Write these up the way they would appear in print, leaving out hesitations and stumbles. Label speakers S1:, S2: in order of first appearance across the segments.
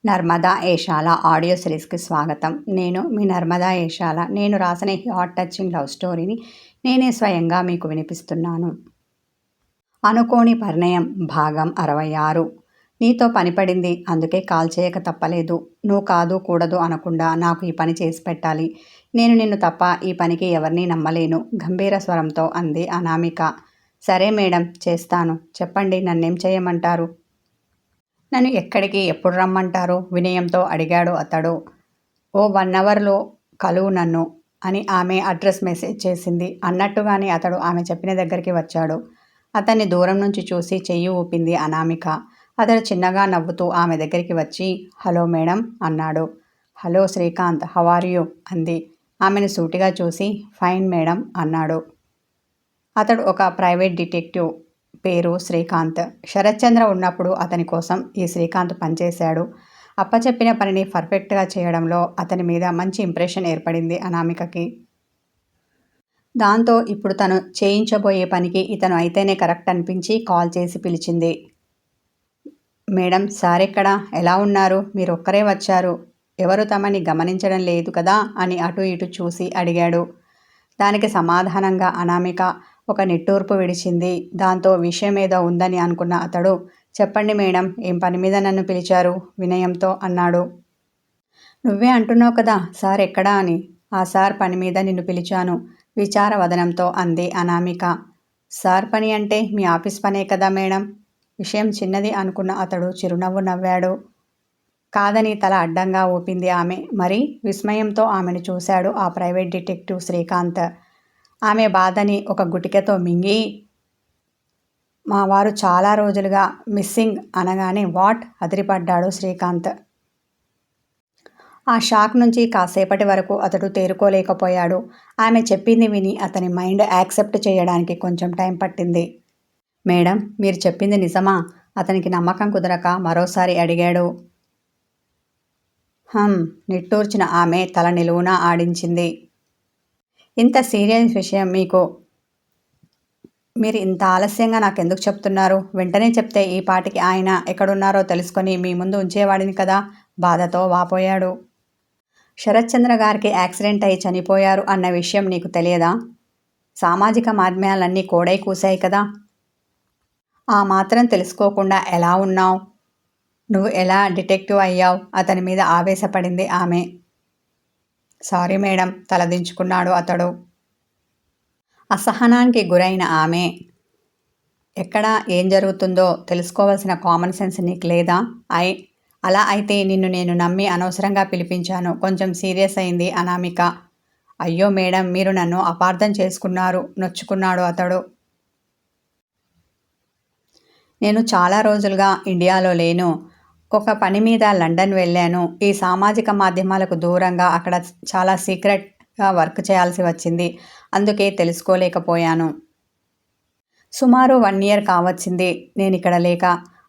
S1: Narmada Eshala audio సిరీస్కి స్వాగతం. నేను మీ నర్మదా ఏషాల. నేను రాసిన ఈ హార్ట్ టచింగ్ లవ్ స్టోరీని నేనే స్వయంగా మీకు వినిపిస్తున్నాను. అనుకోని పరిణయం భాగం 66. నీతో పని పడింది, అందుకే కాల్ చేయక తప్పలేదు. నువ్వు కాదు కూడదు అనకుండా నాకు ఈ పని చేసి పెట్టాలి. నేను నిన్ను తప్ప ఈ పనికి ఎవరినీ నమ్మలేను గంభీర స్వరంతో అంది అనామిక. సరే మేడం, చేస్తాను. చెప్పండి, నన్నేం చేయమంటారు? నన్ను ఎక్కడికి ఎప్పుడు రమ్మంటారు? వినయంతో అడిగాడు అతడు. ఓ 1 అవర్లో కలువు నన్ను అని ఆమె అడ్రస్ మెసేజ్ చేసింది. అన్నట్టుగానే అతడు ఆమె చెప్పిన దగ్గరికి వచ్చాడు. అతన్ని దూరం నుంచి చూసి చెయ్యి ఊపింది అనామిక. అతడు చిన్నగా నవ్వుతూ ఆమె దగ్గరికి వచ్చి హలో మేడం అన్నాడు. Hello Srikanth, how are you అంది. ఆమెను సూటిగా చూసి ఫైన్ మేడం అన్నాడు. అతడు ఒక ప్రైవేట్ డిటెక్టివ్, పేరు శ్రీకాంత్. శరత్చంద్ర ఉన్నప్పుడు అతని కోసం ఈ శ్రీకాంత్ పనిచేశాడు. అప్పచెప్పిన పనిని పర్ఫెక్ట్గా చేయడంలో అతని మీద మంచి ఇంప్రెషన్ ఏర్పడింది అనామికకి. దాంతో ఇప్పుడు తను చేయించబోయే పనికి ఇతను అయితేనే కరెక్ట్ అనిపించి కాల్ చేసి పిలిచింది. మేడం, సార్ ఎక్కడా? ఎలా ఉన్నారు? మీరొక్కరే వచ్చారు. ఎవరు తమని గమనించడం లేదు కదా అని అటు ఇటు చూసి అడిగాడు. దానికి సమాధానంగా అనామిక ఒక నిట్టూర్పు విడిచింది. దాంతో విషయమేదో ఉందని అనుకున్న అతడు చెప్పండి మేడం, ఏం పని మీద నన్ను పిలిచారు? వినయంతో అన్నాడు. నువ్వే అంటున్నావు కదా సార్ ఎక్కడా అని. ఆ సార్ పని మీద నిన్ను పిలిచాను విచారవదనంతో అంది అనామిక. సార్ పని అంటే మీ ఆఫీస్ పనే కదా మేడం. విషయం చిన్నది అనుకున్న అతడు చిరునవ్వు నవ్వాడు. కాదని తల అడ్డంగా ఊపింది ఆమె. మరి? విస్మయంతో ఆమెను చూశాడు ఆ ప్రైవేట్ డిటెక్టివ్ శ్రీకాంత్. ఆమె బాధని ఒక గుటికతో మింగి మా వారు చాలా రోజులుగా మిస్సింగ్ అనగానే వాట్ అదిరిపడ్డాడు శ్రీకాంత్. ఆ షాక్ నుంచి కాసేపటి వరకు అతడు తేరుకోలేకపోయాడు. ఆమె చెప్పింది విని అతని మైండ్ యాక్సెప్ట్ చేయడానికి కొంచెం టైం పట్టింది. మేడం, మీరు చెప్పింది నిజమా? అతనికి నమ్మకం కుదరక మరోసారి అడిగాడు. నిట్టూర్చిన ఆమె తల నిలువునా ఆడించింది. ఇంత సీరియస్ విషయం మీరు ఇంత ఆలస్యంగా నాకెందుకు చెప్తున్నారు? వెంటనే చెప్తే ఈ పాటికి ఆయన ఎక్కడున్నారో తెలుసుకొని మీ ముందు ఉంచేవాడిని కదా బాధతో వాపోయాడు. శరత్చంద్ర గారికి యాక్సిడెంట్ అయి చనిపోయారు అన్న విషయం నీకు తెలియదా? సామాజిక మాధ్యమాలన్నీ కోడై కూశాయి కదా. ఆ మాత్రం తెలుసుకోకుండా ఎలా ఉన్నావు? నువ్వు ఎలా డిటెక్టివ్ అయ్యావు? అతని మీద ఆవేశపడింది ఆమె. సారీ మేడం, తలదించుకున్నాడు అతడు. అసహనానికి గురైన ఆమె, ఎక్కడ ఏం జరుగుతుందో తెలుసుకోవాల్సిన కామన్ సెన్స్ నీకు లేదా? అలా అయితే నిన్ను నేను నమ్మి అనవసరంగా పిలిపించాను. కొంచెం సీరియస్ అయింది అనామిక. అయ్యో మేడం, మీరు నన్ను అపార్థం చేసుకున్నారు నొచ్చుకున్నాడు అతడు. నేను చాలా రోజులుగా ఇండియాలో లేను. ఒక పని మీద లండన్ వెళ్ళాను. ఈ సామాజిక మాధ్యమాలకు దూరంగా అక్కడ చాలా సీక్రెట్గా వర్క్ చేయాల్సి వచ్చింది. అందుకే తెలుసుకోలేకపోయాను. సుమారు 1 ఇయర్ కావచ్చింది నేను ఇక్కడ లేక.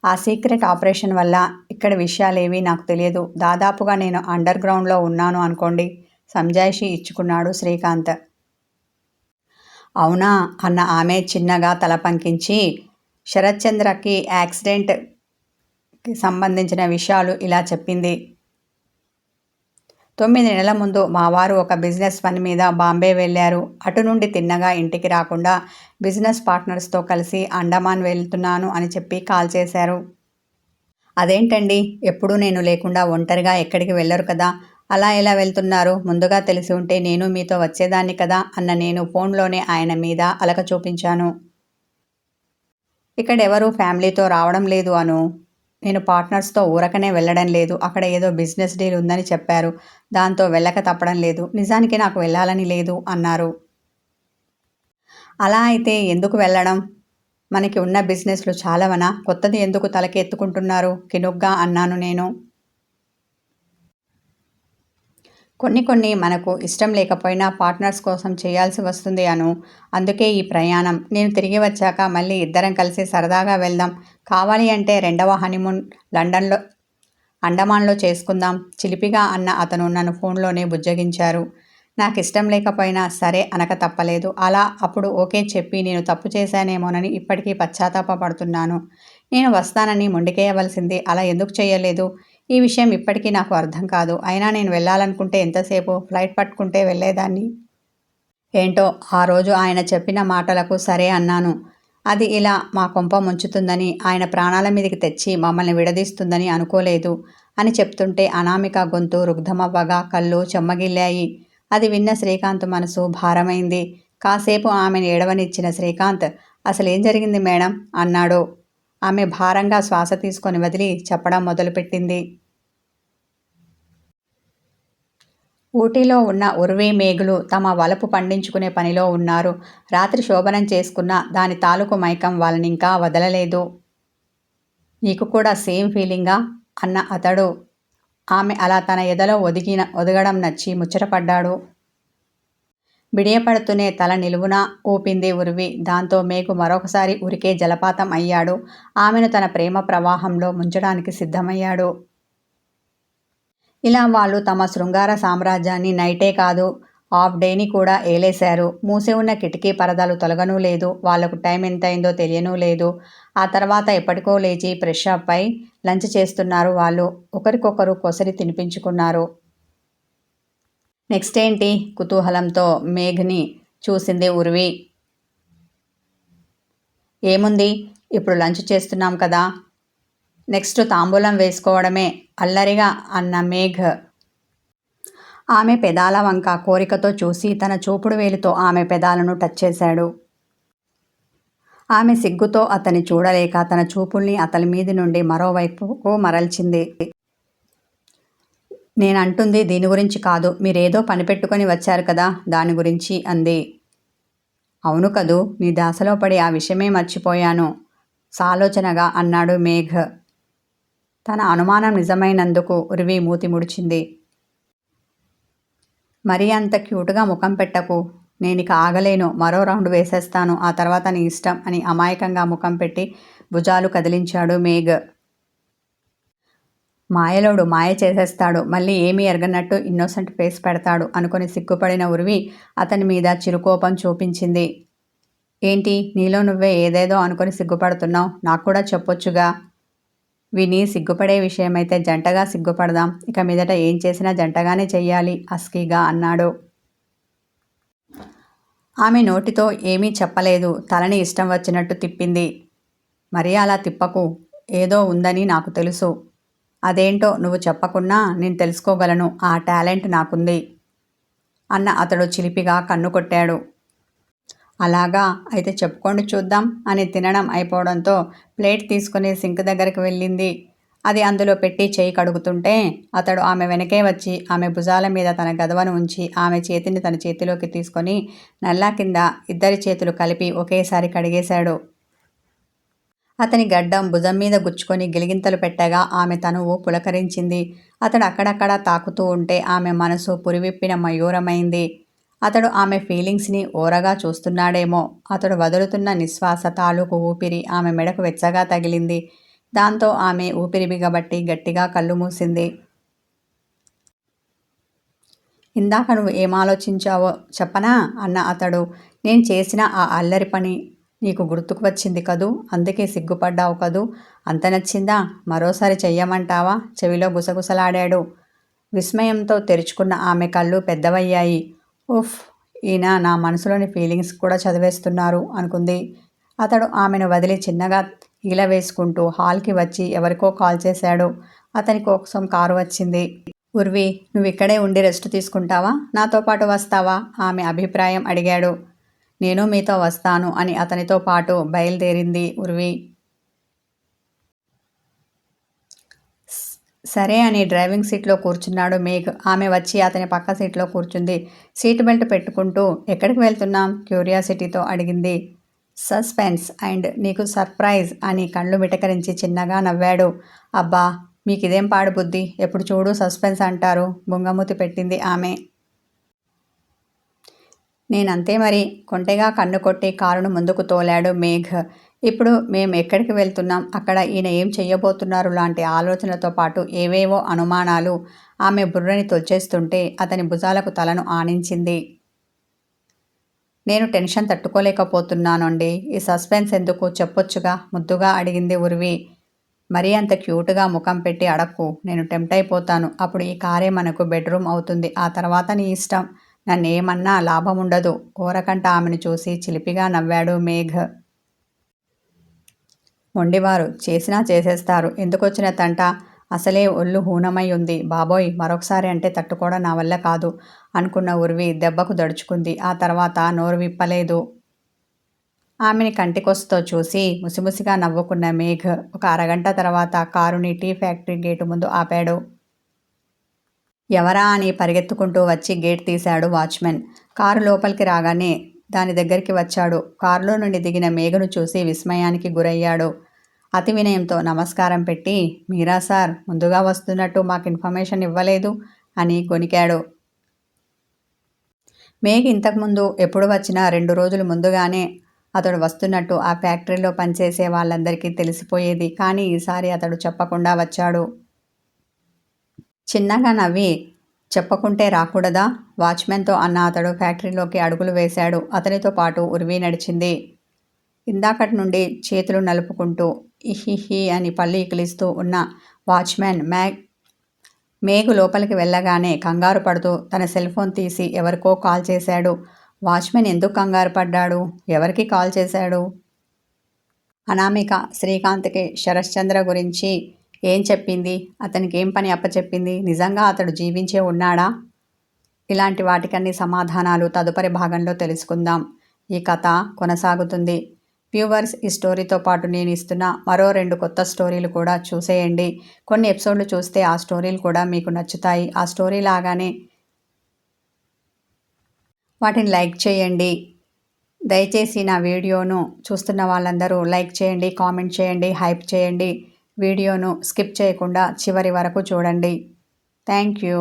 S1: ఆ సీక్రెట్ ఆపరేషన్ వల్ల ఇక్కడ విషయాలేవీ నాకు తెలియదు. దాదాపుగా నేను అండర్ గ్రౌండ్లో ఉన్నాను అనుకోండి సంజాయిషి ఇచ్చుకున్నాడు శ్రీకాంత్. అవునా అన్న ఆమె చిన్నగా తల పంకించి శరత్చంద్రకి యాక్సిడెంట్కి సంబంధించిన విషయాలు ఇలా చెప్పింది. 9 నెలల ముందు మా వారు ఒక బిజినెస్ పని మీద బాంబే వెళ్ళారు. అటు నుండి తిన్నగా ఇంటికి రాకుండా బిజినెస్ పార్ట్నర్స్తో కలిసి అండమాన్ వెళ్తున్నాను అని చెప్పి కాల్ చేశారు. అదేంటండి, ఎప్పుడూ నేను లేకుండా ఒంటరిగా ఎక్కడికి వెళ్ళరు కదా. అలా ఎలా వెళ్తున్నారు? ముందుగా తెలిసి ఉంటే నేను మీతో వచ్చేదాన్ని కదా అన్న నేను ఫోన్లోనే ఆయన మీద అలక చూపించాను. ఇక్కడెవరూ ఫ్యామిలీతో రావడం లేదు అను. నేను పార్ట్నర్స్తో ఊరకనే వెళ్ళడం లేదు. అక్కడ ఏదో బిజినెస్ డీల్ ఉందని చెప్పారు. దాంతో వెళ్ళక తప్పడం లేదు. నిజానికి నాకు వెళ్ళాలని లేదు అన్నారు. అలా అయితే ఎందుకు వెళ్ళడం? మనకి ఉన్న బిజినెస్లు చాలవనా? కొత్తది ఎందుకు తలకి ఎత్తుకుంటున్నారు? కినుగ్గా అన్నాను నేను. కొన్ని మనకు ఇష్టం లేకపోయినా పార్ట్నర్స్ కోసం చేయాల్సి వస్తుంది అను. అందుకే ఈ ప్రయాణం. నేను తిరిగి వచ్చాక మళ్ళీ ఇద్దరం కలిసి సరదాగా వెళ్దాం. కావాలి అంటే 2వ హనీమూన్ లండన్లో అండమాన్లో చేసుకుందాం చిలిపిగా అన్న అతను నన్ను ఫోన్లోనే బుజ్జగించారు. నాకు ఇష్టం లేకపోయినా సరే అనక తప్పలేదు. అలా అప్పుడు ఓకే చెప్పి నేను తప్పు చేశానేమోనని ఇప్పటికీ పశ్చాత్తాపపడుతున్నాను. నేను వస్తానని మొండికేయవలసింది అలా ఎందుకు చేయలేదు? ఈ విషయం ఇప్పటికీ నాకు అర్థం కాదు. అయినా నేను వెళ్ళాలనుకుంటే ఎంతసేపు ఫ్లైట్ పట్టుకుంటే వెళ్ళేదాన్ని. ఏంటో ఆ రోజు ఆయన చెప్పిన మాటలకు సరే అన్నాను. అది ఇలా మా కొంప ముంచుతుందని, ఆయన ప్రాణాల మీదకి తెచ్చి మమ్మల్ని విడదీస్తుందని అనుకోలేదు అని చెప్తుంటే అనామిక గొంతు రుగ్ధమవ్వగా కళ్ళు చెమ్మగిల్లాయి. అది విన్న శ్రీకాంత్ మనసు భారమైంది. కాసేపు ఆమెను ఏడవనిచ్చిన శ్రీకాంత్, అసలేం జరిగింది మేడం అన్నాడు. ఆమె భారంగా శ్వాస తీసుకొని వదిలి చెప్పడం మొదలుపెట్టింది. ఊటీలో ఉన్న ఉర్వీ, మేఘులు తమ వలపు పండించుకునే పనిలో ఉన్నారు. రాత్రి శోభనం చేసుకున్న దాని తాలూకు మైకం వాళ్ళనింకా వదలలేదు. నీకు కూడా సేమ్ ఫీలింగా అన్న అతడు ఆమె అలా తన ఎదలో ఒదగడం నచ్చి ముచ్చటపడ్డాడు. బిడియపడుతూనే తల నిలువునా ఊపింది ఉర్వి. దాంతో మేఘు మరొకసారి ఉరికే జలపాతం అయ్యాడు. ఆమెను తన ప్రేమ ప్రవాహంలో ముంచడానికి సిద్ధమయ్యాడు. ఇలా వాళ్ళు తమ శృంగార సామ్రాజ్యాన్ని నైటే కాదు, హాఫ్ డేని కూడా ఏలేశారు. మూసి ఉన్న కిటికీ పరదాలు తొలగనూ లేదు. వాళ్లకు టైం ఎంతైందో తెలియనూ లేదు. ఆ తర్వాత ఎప్పటికో లేచి ఫ్రెష్ అప్ అయి లంచ్ చేస్తున్నారు వాళ్ళు. ఒకరికొకరు కొసరి తినిపించుకున్నారు. నెక్స్ట్ ఏంటి? కుతూహలంతో మేఘ్ని చూసింది ఉర్వి. ఏముంది, ఇప్పుడు లంచ్ చేస్తున్నాం కదా, నెక్స్ట్ తాంబూలం వేసుకోవడమే అల్లరిగా అన్న మేఘ్ ఆమె పెదాల వంక కోరికతో చూసి తన చూపుడు వేలుతో ఆమె పెదాలను టచ్ చేశాడు. ఆమె సిగ్గుతో అతన్ని చూడలేక తన చూపుల్ని అతని మీది నుండి మరోవైపుకు మరల్చింది. నేనంటుంది దీని గురించి కాదు, మీరేదో పని పెట్టుకొని వచ్చారు కదా, దాని గురించి అంది. అవును కదూ, నీ దాసలో పడి ఆ విషయమే మర్చిపోయాను సాలోచనగా అన్నాడు మేఘ్. తన అనుమానం నిజమైనందుకు ఉర్వి మూతి ముడిచింది. మరీ అంత క్యూట్గా ముఖం పెట్టకు, నేనిక ఆగలేను, మరో రౌండ్ వేసేస్తాను, ఆ తర్వాత నీ ఇష్టం అని అమాయకంగా ముఖం పెట్టి భుజాలు కదిలించాడు మేఘ్. మాయలోడు మాయ చేసేస్తాడు, మళ్ళీ ఏమీ ఎరగనట్టు ఇన్నోసెంట్ ఫేస్ పెడతాడు అనుకుని సిగ్గుపడిన ఉర్వి అతని మీద చిరుకోపం చూపించింది. ఏంటి, నీలో నువ్వే ఏదేదో అనుకుని సిగ్గుపడుతున్నావు, నాకు కూడా చెప్పొచ్చుగా. విని సిగ్గుపడే విషయమైతే జంటగా సిగ్గుపడదాం, ఇక మీదట ఏం చేసినా జంటగానే చెయ్యాలి అస్కీగా అన్నాడు. ఆమె నోటితో ఏమీ చెప్పలేదు. తలని ఇష్టం వచ్చినట్టు తిప్పింది. మరీ అలా తిప్పకు, ఏదో ఉందని నాకు తెలుసు. అదేంటో నువ్వు చెప్పకున్నా నేను తెలుసుకోగలను, ఆ టాలెంట్ నాకుంది అన్న అతడు చిలిపిగా కన్ను కొట్టాడు. అలాగా, అయితే చెప్పుకోండి చూద్దాం అని తినడం అయిపోవడంతో ప్లేట్ తీసుకుని సింక్ దగ్గరికి వెళ్ళింది. అది అందులో పెట్టి చేయి కడుగుతుంటే అతడు ఆమె వెనకే వచ్చి ఆమె భుజాల మీద తన గదవను ఉంచి ఆమె చేతిని తన చేతిలోకి తీసుకొని నల్లా కింద ఇద్దరి చేతులు కలిపి ఒకేసారి కడిగేశాడు. అతని గడ్డం భుజం మీద గుచ్చుకొని గిలిగింతలు పెట్టగా ఆమె తనువు పులకరించింది. అతడు అక్కడక్కడా తాకుతూ ఉంటే ఆమె మనసు పురివిప్పిన మయూరమైంది. అతడు ఆమె ఫీలింగ్స్ని ఓరగా చూస్తున్నాడేమో. అతడు వదులుతున్న నిశ్వాస తాలూకు ఊపిరి ఆమె మెడకు వెచ్చగా తగిలింది. దాంతో ఆమె ఊపిరి బిగబట్టి గట్టిగా కళ్ళు మూసింది. ఇందాక నువ్వు ఏం ఆలోచించావో చెప్పనా అన్న అతడు. నేను చేసిన ఆ అల్లరి పని నీకు గుర్తుకు వచ్చింది కదూ, అందుకే సిగ్గుపడ్డావు కదూ, అంత నచ్చిందా, మరోసారి చెయ్యమంటావా చెవిలో గుసగుసలాడాడు. విస్మయంతో తెరుచుకున్న ఆమె కళ్ళు పెద్దవయ్యాయి. ఉఫ్, ఈయన నా మనసులోని ఫీలింగ్స్ కూడా చదివేస్తున్నారు అనుకుంది. అతడు ఆమెను వదిలి చిన్నగా ఈల వేసుకుంటూ హాల్కి వచ్చి ఎవరికో కాల్ చేశాడు. అతని కోసం కారు వచ్చింది. ఉర్వి, నువ్వు ఇక్కడే ఉండి రెస్ట్ తీసుకుంటావా, నాతో పాటు వస్తావా ఆమె అభిప్రాయం అడిగాడు. నేను మీతో వస్తాను అని అతనితో పాటు బయలుదేరింది ఉర్వి. సరే అని డ్రైవింగ్ సీట్లో కూర్చున్నాడు మేఘ్. ఆమె వచ్చి అతని పక్క సీట్లో కూర్చుంది. సీట్ బెల్ట్ పెట్టుకుంటూ ఎక్కడికి వెళ్తున్నాం క్యూరియాసిటీతో అడిగింది. సస్పెన్స్ అండ్ నీకు సర్ప్రైజ్ అని కళ్ళు మిటకరించి చిన్నగా నవ్వాడు. అబ్బా, మీకిదేం పాడు బుద్ధి, ఎప్పుడు చూడు సస్పెన్స్ అంటారు బుంగమూతి పెట్టింది ఆమె. నేనంతే మరి, కొంటెగా కన్ను కొట్టి కారును ముందుకు తోలాడు మేఘ్. ఇప్పుడు మేం ఎక్కడికి వెళ్తున్నాం, అక్కడ ఈయన ఏం చెయ్యబోతున్నారు లాంటి ఆలోచనలతో పాటు ఏవేవో అనుమానాలు ఆమె బుర్రని తొల్చేస్తుంటే అతని భుజాలకు తలను ఆనించింది. నేను టెన్షన్ తట్టుకోలేకపోతున్నానండి, ఈ సస్పెన్స్ ఎందుకు చెప్పొచ్చుగా ముద్దుగా అడిగింది ఉర్వి. మరీ అంత క్యూట్గా ముఖం పెట్టి అడక్కు, నేను టెంప్ట్ అయిపోతాను. అప్పుడు ఈ కారే మనకు బెడ్రూమ్ అవుతుంది. ఆ తర్వాత నీ ఇష్టం. నన్నేమన్నా లాభం ఉండదు. ఓరకంట ఆమెను చూసి చిలిపిగా నవ్వాడు మేఘ్. మొండివారు చేసినా చేసేస్తారు. ఎందుకొచ్చిన తంట? అసలే ఒళ్ళు హూనమై ఉంది. బాబోయ్, మరొకసారి అంటే తట్టుకోవడం నా వల్ల కాదు అనుకున్న ఉర్వి దెబ్బకు దడుచుకుంది. ఆ తర్వాత నోరు విప్పలేదు. ఆమెని కంటికొస్తో చూసి ముసిముసిగా నవ్వుకున్న మేఘ్ ఒక అరగంట తర్వాత కారుని టీ ఫ్యాక్టరీ గేటు ముందు ఆపాడు. ఎవరా అని పరిగెత్తుకుంటూ వచ్చి గేట్ తీశాడు వాచ్మెన్. కారు లోపలికి రాగానే దాని దగ్గరికి వచ్చాడు. కారులో నుండి దిగిన మేఘను చూసి విస్మయానికి గురయ్యాడు. అతి వినయంతో నమస్కారం పెట్టి, మీరా సార్, ముందుగా వస్తున్నట్టు మాకు ఇన్ఫర్మేషన్ ఇవ్వలేదు అని గొణికాడు. మేఘ్ ఇంతకుముందు ఎప్పుడు వచ్చినా 2 రోజులు ముందుగానే అతడు వస్తున్నట్టు ఆ ఫ్యాక్టరీలో పనిచేసే వాళ్ళందరికీ తెలిసిపోయేది. కానీ ఈసారి అతడు చెప్పకుండా వచ్చాడు. చిన్నగా నవ్వి, చెప్పకుంటే రాకూడదా? వాచ్మెన్తో అన్న అతడు ఫ్యాక్టరీలోకి అడుగులు వేశాడు. అతనితో పాటు ఉర్వి నడిచింది. ఇందాకటి నుండి చేతులు నలుపుకుంటూ ఇహిహి అని పళ్ళు ఇకిలిస్తూ ఉన్న వాచ్మెన్ మేఘు లోపలికి వెళ్ళగానే కంగారు పడుతూ తన సెల్ ఫోన్ తీసి ఎవరికో కాల్ చేశాడు. వాచ్మెన్ ఎందుకు కంగారు పడ్డాడు? ఎవరికి కాల్ చేశాడు? అనామిక శ్రీకాంత్కి శరశ్చంద్ర గురించి ఏం చెప్పింది? అతనికి ఏం పని అప్పచెప్పింది? నిజంగా అతడు జీవించే ఉన్నాడా? ఇలాంటి వాటికన్నీ సమాధానాలు తదుపరి భాగంలో తెలుసుకుందాం. ఈ కథ కొనసాగుతుంది. వ్యూవర్స్, ఈ స్టోరీతో పాటు నేను ఇస్తున్న మరో 2 కొత్త స్టోరీలు కూడా చూసేయండి. కొన్ని ఎపిసోడ్లు చూస్తే ఆ స్టోరీలు కూడా మీకు నచ్చుతాయి. ఆ స్టోరీ లాగానే వాటిని లైక్ చేయండి. దయచేసి నా వీడియోను చూస్తున్న వాళ్ళందరూ లైక్ చేయండి, కామెంట్ చేయండి, హైప్ చేయండి. వీడియోను స్కిప్ చేయకుండా చివరి వరకు చూడండి. Thank you.